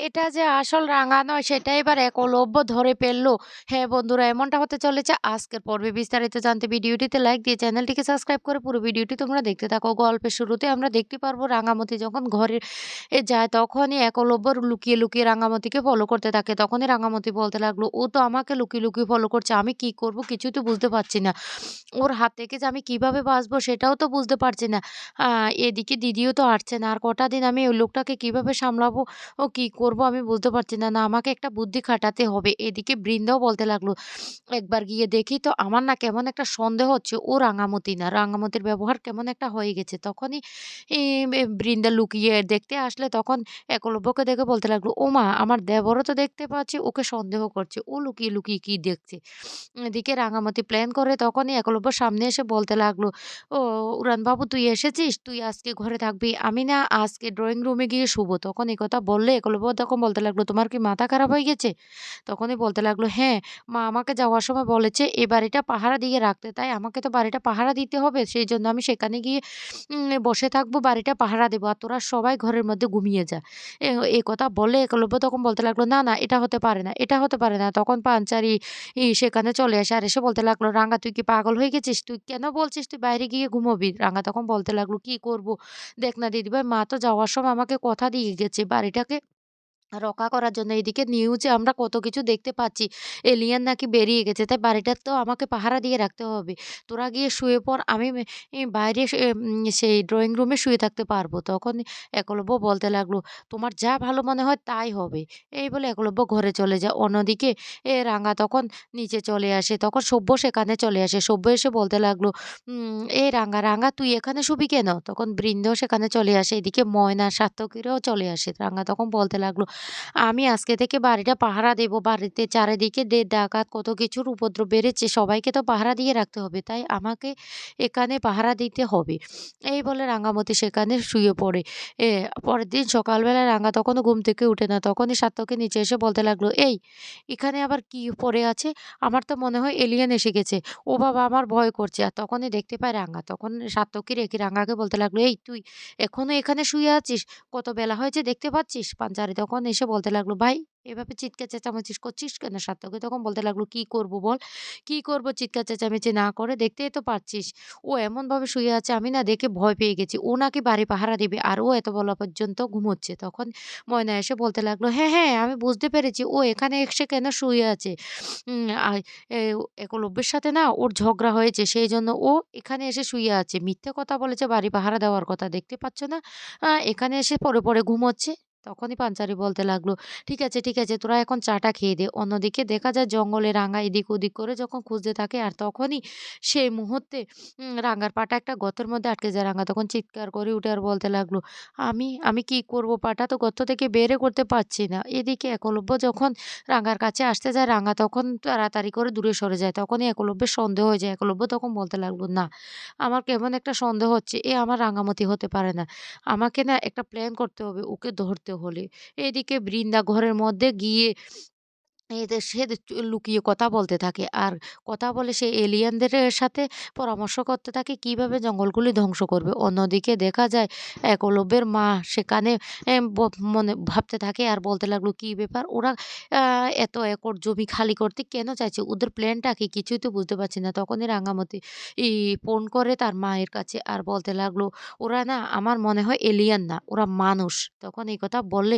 এটা যে আসল রাঙা নয় সেটা এবার একলব্য ধরে ফেলল। হ্যাঁ বন্ধুরা, এমনটা হতে চলেছে আজকের পর্বে। বিস্তারিত জানতে ভিডিওটিতে লাইক দিয়ে চ্যানেলটিকে সাবস্ক্রাইব করে পুরো ভিডিওটি তোমরা দেখতে থাকো। গল্পের শুরুতে আমরা দেখতে পারবো রাঙামাটি যখন ঘরে যায় তখনই একলব্য লুকিয়ে, লুকিয়ে রাঙামাটিকে ফলো করতে থাকে। তখনই রাঙামাটি বলতে লাগলো, "ও তো আমাকে লুকিয়ে, লুকিয়ে ফলো করছে। আমি কি করব কিছুই তো বুঝতে পারছি না। ওর হাত থেকে যে আমি কিভাবে বাঁচবো সেটাও তো বুঝতে পারছি না। আ এদিকে দিদিও তো আসছে না। আর কটা দিন আমি ওই লোকটাকে কিভাবে সামলাবো? ও কি করব আমি বুঝতে পারছি না। না আমাকে একটা বুদ্ধি খাটাতে হবে।" এদিকে বৃন্দাও বলতে লাগলো, "একবার গিয়ে দেখি তো আমার না কেমন একটা সন্দেহ হচ্ছে ও রাঙামতি না। রাঙামতির ব্যবহার কেমন একটা হয়ে গেছে।" তখনই ই বৃন্দা লুকিয়ে দেখতে আসলে তখন একলব্যকে দেখে বলতে লাগলো, "ওমা! আমার দেবরও তো দেখতে পাচ্ছি ওকে সন্দেহ করছে। ও লুকিয়ে, লুকিয়ে কি দেখছে?" এদিকে রাঙামাটি প্ল্যান করে তখনই একলব্য সামনে এসে বলতে লাগলো, "ও উড়ানবাবু তুই এসেছিস? তুই আজকে ঘরে থাকবি। আমি না আজকে ড্রইং রুমে গিয়ে শুবো।" তখন এই কথা বললে একলব্য তখন বলতে লাগলো, "তোমার কি মাথা খারাপ হয়ে গেছে?" তখনই বলতে লাগলো, "হ্যাঁ, মা আমাকে যাওয়ার সময় বলেছে এ বাড়িটা পাহারা দিয়ে রাখতে। তাই আমাকে তো বাড়িটা পাহারা দিতে হবে। সেইজন্য আমি সেখানে গিয়ে বসে থাকবো, বাড়িটা পাহারা দেবো। আর তোরা সবাই ঘরের মধ্যে ঘুমিয়ে যা।" এই কথা বলে একলব্য তখন বলতে লাগলো, "না, না এটা হতে পারে না, এটা হতে পারে না।" তখন পাঞ্চারি সেখানে চলে আসে। আর এসে বলতে লাগলো, "রাঙা তুই কি পাগল হয়ে গেছিস? তুই কেন বলছিস তুই বাইরে গিয়ে ঘুমোবি?" রাঙা তখন বলতে লাগলো, "কি করব? দেখ না দিদিভাই মা তো যাওয়ার সময় আমাকে কথা দিয়ে গেছে বাড়িটাকে রক্ষা করার জন্য। এদিকে নিউজে আমরা কত কিছু দেখতে পাচ্ছি। এলিয়েন নাকি বেরিয়ে গেছে। তাই বাড়িটা তো আমাকে পাহারা দিয়ে রাখতে হবে। তোরা গিয়ে শুয়ে পড়। আমি বাইরে সেই ড্রইং রুমে শুয়ে থাকতে পারবো।" তখন একলব্য বলতে লাগলো, "তোমার যা ভালো মনে হয় তাই হবে।" এই বলে একলব্য ঘরে চলে যায়। অন্যদিকে রাঙা তখন নিচে চলে আসে। তখন সব্য সেখানে চলে আসে। সব্য এসে বলতে লাগলো, "এই রাঙা, রাঙা তুই এখানে শুবি কেন?" তখন বৃন্দ সেখানে চলে আসে। এদিকে ময়না, সাত্তকীরাও চলে আসে। রাঙা তখন বলতে লাগলো, "আমি আজকে থেকে বাড়িটা পাহারা দেব। বাড়িতে চারিদিকে ডাকাত কত কিছুর উপদ্রব বেড়েছে। সবাইকে তো পাহারা দিয়ে রাখতে হবে। তাই আমাকে এখানে পাহারা দিতে হবে।" এই বলে রাঙামতি সেখানে শুয়ে পড়ে। এ পরের দিন সকালবেলা রাঙা তখনও ঘুম থেকে উঠে না। তখনই সাত্তকী নিচে এসে বলতে লাগলো, "এই এখানে আবার কি পড়ে আছে? আমার তো মনে হয় এলিয়েন এসে গেছে। ও বাবা আমার ভয় করছে।" আর তখনই দেখতে পায় রাঙা। তখন সাত্তকী রেখে রাঙাকে বলতে লাগলো, "এই তুই এখনো এখানে শুয়ে আছিস? কত বেলা হয়েছে দেখতে পাচ্ছিস?" পাঞ্চারি তখন এসে বলতে লাগলো, "ভাই এভাবে চিৎকার চেঁচামেচি করছিস কেন?" সাত্তকী তখন বলতে লাগলো, "কি করব বল? কি করব চিৎকার চেঁচামেচি না করে? দেখতেই তো পারছিস ও এমনভাবে শুয়ে আছে আমি না দেখে ভয় পেয়ে গেছি। ও নাকি বাড়ি পাহারা দিবে আর ও এত বেলা পর্যন্ত ঘুমোচ্ছে।" তখন ময়না এসে বলতে লাগলো, "হ্যাঁ, হ্যাঁ আমি বুঝতে পেরেছি ও এখানে এসে কেন শুয়ে আছে। উম আ এ একলব্যের সাথে না ওর ঝগড়া হয়েছে সেইজন্য ও এখানে এসে শুয়ে আছে। মিথ্যে কথা বলেছে বাড়ি পাহারা দেওয়ার কথা। দেখতে পাচ্ছ না? এখানে এসে পড়ে, পড়ে ঘুমোচ্ছে।" তখনই পাঞ্চারি বলতে লাগলো, "ঠিক আছে, ঠিক আছে তোরা এখন চাটা খেয়ে দে।" অন্যদিকে দেখা যায় জঙ্গলে রাঙা এদিক ওদিক করে যখন খুঁজতে থাকে আর তখনই সেই মুহূর্তে রাঙার পাটা একটা গর্তের মধ্যে আটকে যায়। রাঙা তখন চিৎকার করে উঠে আর বলতে লাগলো, "আমি কি করব? পাটা তো গর্ত থেকে বেরই করতে পারছি না।" এদিকে একলব্য যখন রাঙার কাছে আসতে যায়, রাঙা তখন তাড়াতাড়ি করে দূরে সরে যায়। তখনই একলব্যের সন্দেহ হয়ে যায়। একলব্য তখন বলতে লাগলো, "না, আমার কেমন একটা সন্দেহ হচ্ছে। এ আমার রাঙামাটি হতে পারে না। আমাকে না একটা প্ল্যান করতে হবে ওকে ধরতে হলে।" এদিকে বৃন্দা ঘরের মধ্যে গিয়ে এদের সে লুকিয়ে কথা বলতে থাকে। আর কথা বলে সে এলিয়েনদের সাথে পরামর্শ করতে থাকে কিভাবে জঙ্গলগুলি ধ্বংস করবে। অন্যদিকে দেখা যায় একলব্যের মা সেখানে মনে ভাবতে থাকে আর বলতে লাগলো, "কি ব্যাপার? ওরা আ এত একর জমি খালি করতে কেন চাইছে? ওদের প্ল্যানটা কি? কিছুই তো বুঝতে পারছি না।" তখনই রাঙামাটি ফোন করে তার মায়ের কাছে আর বলতে লাগলো, "ওরা না আমার মনে হয় এলিয়েন না, ওরা মানুষ।" তখন এই কথা বললে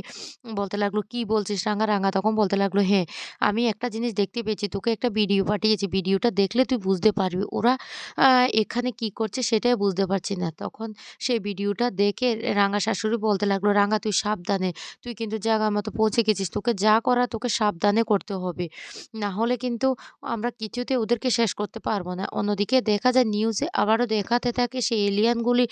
বলতে লাগলো, "কি বলছিস রাঙা?" রাঙা তখন বলতে লাগলো, "হ্যাঁ, আমি একটা জিনিস দেখতে পেয়েছি। তোকে একটা ভিডিও পাঠিয়েছি। ভিডিওটা দেখলে তুই বুঝতে পারবি। ওরা আ এখানে কি করছে সেটাই বুঝতে পারছি না।" তখন সেই ভিডিওটা দেখে রাঙা শাশুড়ি বলতে লাগলো, "রাঙা তুই সাবধানে। তুই কিন্তু জায়গা মতো পৌঁছে গেছিস। তোকে যা করার তোকে সাবধানে করতে হবে। না হলে কিন্তু আমরা কিছুতে ওদেরকে শেষ করতে পারবো না।" অন্যদিকে দেখা যায় নিউজে আবারও দেখাতে থাকে সেই এলিয়েনগুলি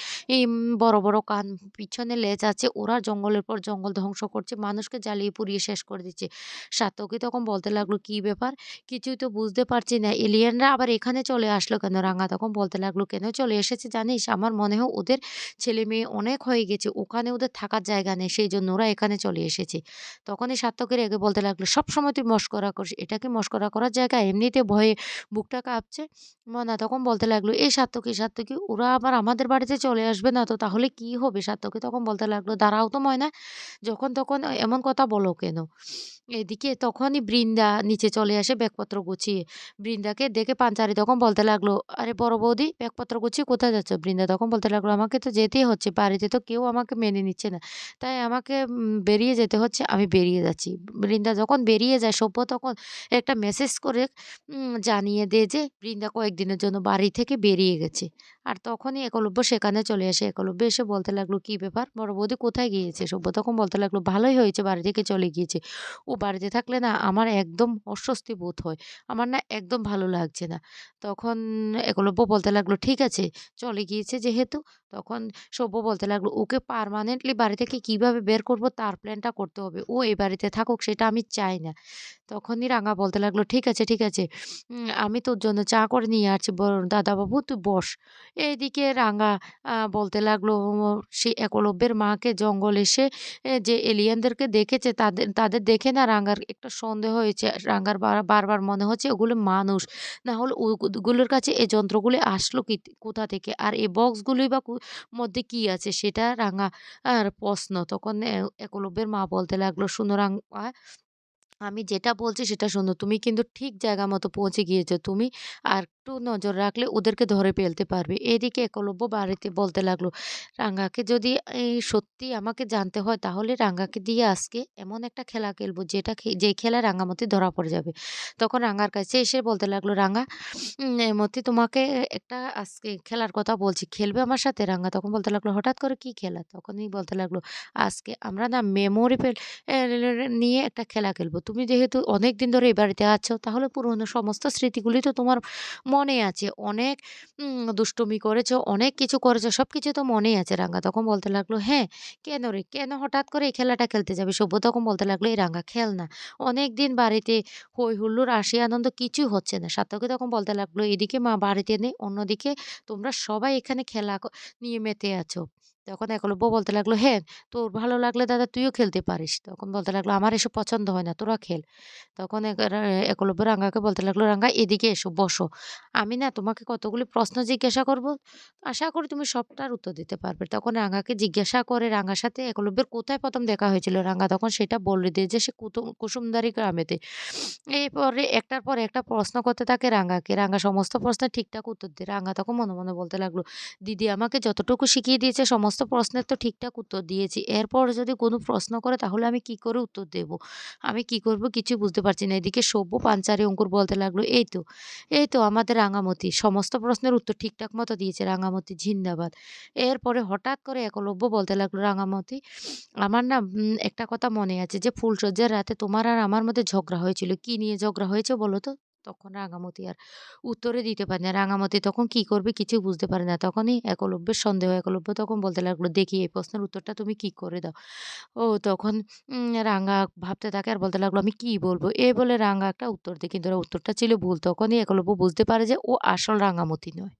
বড়, বড় কান, পিছনে লেজ আছে। ওরা জঙ্গলের পর জঙ্গল ধ্বংস করছে। মানুষকে জ্বালিয়ে পুড়িয়ে শেষ করে দিচ্ছে। সাত্তকী তখন তখন বলতে লাগলো, "কি ব্যাপার? কিছুই তো বুঝতে পারছি না। এলিয়েনরা আবার এখানে চলে আসলো কেন?" রাঙা তখন বলতে লাগলো, "কেন চলে এসেছে জানিস? আমার মনে হয় ওদের ছেলে-মেয়ে অনেক হয়ে গেছে। ওখানে ওদের থাকার জায়গা নেই। সেইজন্য ওরা এখানে চলে এসেছে।" তখনই সাত্তকী রেগে বলতে লাগলো, "সবসময় তুই মশকরা করিস। এটা কি মশকরা করার জায়গা? এমনিতে ভয়ে বুকটা কাঁপছে।" ময়না তখন বলতে লাগলো, "এ সাত্তকী, সাত্তকী ওরা আবার আমাদের বাড়িতে চলে আসবে না তো? তাহলে কি হবে?" সাত্তকী তখন বলতে লাগলো, "দাঁড়াও তো ময়না, যখন তখন এমন কথা বলো কেন?" এদিকে তখনই বৃন্দা নিচে চলে আসে ব্যাগপত্র গুছিয়ে। বৃন্দাকে দেখে পাঞ্চারি তখন বলতে লাগলো, "আরে বড় বৌদি ব্যাগপত্র গুছিয়ে কোথায় যাচ্ছ?" বৃন্দা তখন বলতে লাগলো, "আমাকে তো যেতেই হচ্ছে। বাড়িতে তো কেউ আমাকে মেনে নিচ্ছে না। তাই আমাকে বেরিয়ে যেতে হচ্ছে, আমি বেরিয়ে যাচ্ছি।" বৃন্দা যখন বেরিয়ে যায় সভ্য তখন একটা মেসেজ করে জানিয়ে দেয় যে বৃন্দা কয়েকদিনের জন্য বাড়ি থেকে বেরিয়ে গেছে। আর তখনই একলব্য সেখানে চলে আসে। একলব্য এসে বলতে লাগলো, "কি ব্যাপার? বড় বৌদি কোথায় গিয়েছে?" সভ্য তখন বলতে লাগলো, "ভালোই হয়েছে বাড়ি থেকে চলে গিয়েছে। ও বাড়িতে থাকলে না আমার একদম অস্বস্তি বোধ হয়। আমার না একদম ভালো লাগছে না।" তখন একলব্য বলতে লাগলো, "ঠিক আছে, চলে গিয়েছে যেহেতু।" তখন সব্য বলতে লাগলো, "ওকে পার্মানেন্টলি বাড়ি থেকে কিভাবে বের করব তার প্ল্যানটা করতে হবে। ও এ বাড়িতে থাকুক সেটা আমি চাই না।" তখনই রাঙা বলতে লাগলো, "ঠিক আছে, ঠিক আছে। আমি তোর জন্য চা করে নিয়ে আসছি। দাদাবাবু তুই বস।" এইদিকে রাঙা বলতে লাগলো, সে একলব্যের মাকে জঙ্গল এসে যে এলিয়েনদেরকে দেখেছে তাদের তাদের দেখে না রাঙার একটা সন্দেহ হয়েছে। রাঙার বারবার মনে হচ্ছে ওগুলো মানুষ। না হলে ওগুলোর কাছে এই যন্ত্রগুলি আসলো কোথা থেকে? আর এই বক্সগুলোই বা মধ্যে কি আছে? সেটা রাঙা আর প্রশ্ন। তখন একলব্যের মা বলতে লাগলো, "শোনো রাঙা, আমি যেটা বলছি সেটা শোনো। তুমি কিন্তু ঠিক জায়গা মতো পৌঁছে গিয়েছো। তুমি আরেকটু নজর রাখলে ওদেরকে ধরে ফেলতে পারবে।" এদিকে একলব্য বাড়িতে বলতে লাগলো, "রাঙাকে যদি সত্যি আমাকে জানতে হয় তাহলে রাঙাকে দিয়ে আজকে এমন একটা খেলা খেলবো যেই খেলায় রাঙামতি ধরা পড়ে যাবে।" তখন রাঙার কাছে এসে বলতে লাগলো, "রাঙা, মতি তোমাকে একটা আজকে খেলার কথা বলছি। খেলবে আমার সাথে?" রাঙা তখন বলতে লাগলো, "হঠাৎ করে কি খেলা?" তখনই বলতে লাগলো, "আজকে আমরা না মেমোরি নিয়ে একটা খেলা খেলবো। তুমি যেহেতু অনেকদিন ধরে এই বাড়িতে আছো, তাহলে পুরনো সমস্ত স্মৃতিগুলি তো তোমার মনে আছে। অনেক দুষ্টুমি করেছো, অনেক কিছু করেছো, সবকিছু তো মনেই আছে।" রাঙা তখন বলতে লাগলো, "হ্যাঁ, কেন রে? কেন হঠাৎ করে এই খেলাটা খেলতে যাবি?" সব্য তখন বলতে লাগলো, "এই রাঙা খেল না। অনেকদিন বাড়িতে হৈ হুল্লোড়, হাসি আনন্দ কিছুই হচ্ছে না।" সার্থকী তখন বলতে লাগলো, "এদিকে মা বাড়িতে নেই, অন্যদিকে তোমরা সবাই এখানে খেলা নিয়ে মেতে আছো।" তখন একলব্য বলতে লাগলো, "হ্যাঁ, তোর ভালো লাগলে দাদা তুইও খেলতে পারিস।" তখন বলতে লাগলো, "আমার এসব পছন্দ হয় না, তোরা খেল।" তখন একলব্য রাঙাকে বলতে লাগলো, "রাঙা এদিকে এসো, বসো। আমি না তোমাকে কতগুলি প্রশ্ন জিজ্ঞাসা করব। আশা করি তুমি সবটার উত্তর দিতে পারবে।" তখন রাঙাকে জিজ্ঞাসা করে রাঙার সাথে একলব্যের কোথায় ১ম দেখা হয়েছিল। রাঙা তখন সেটা বলে দেয় যে সে কুসুমদারি গ্রামেতে। এরপরে একটার পর একটা প্রশ্ন করতে থাকে রাঙাকে। রাঙা সমস্ত প্রশ্নের ঠিকঠাক উত্তর দেয়। রাঙা তখন মনে, মনে বলতে লাগলো, "দিদি আমাকে যতটুকু শিখিয়ে দিয়েছে সমস্ত প্রশ্নের তো ঠিকঠাক উত্তর দিয়েছি। এরপর যদি কোনো প্রশ্ন করে তাহলে আমি কি করে উত্তর দেব? আমি কি করব কিছুই বুঝতে পারছি না।" এদিকে সব্য, পাঞ্চারি, অঙ্কুর বলতে লাগলো, এই তো আমাদের রাঙামতি সমস্ত প্রশ্নের উত্তর ঠিকঠাক মতো দিয়েছে। রাঙামতি জিন্দাবাদ।" এরপরে হঠাৎ করে একলব্য বলতে লাগলো, "রাঙামতি, আমার না একটা কথা মনে আছে যে ফুলসজ্জার রাতে তোমার আর আমার মধ্যে ঝগড়া হয়েছিল। কি নিয়ে ঝগড়া হয়েছে বলো তো?" তখন রাঙামতি আর উত্তরে দিতে পারে না। রাঙামতি তখন কি করবে কিছুই বুঝতে পারে না। তখনই একলব্যের সন্দেহ। একলব্য তখন বলতে লাগলো, "দেখি এই প্রশ্নের উত্তরটা তুমি কি করে দাও?" ও তখন রাঙা ভাবতে থাকে আর বলতে লাগলো, "আমি কি বলবো?" এই বলে রাঙা একটা উত্তর দেয়। কিন্তু উত্তরটা ছিল ভুল। তখনই একলব্য বুঝতে পারে যে ও আসল রাঙামতি নয়।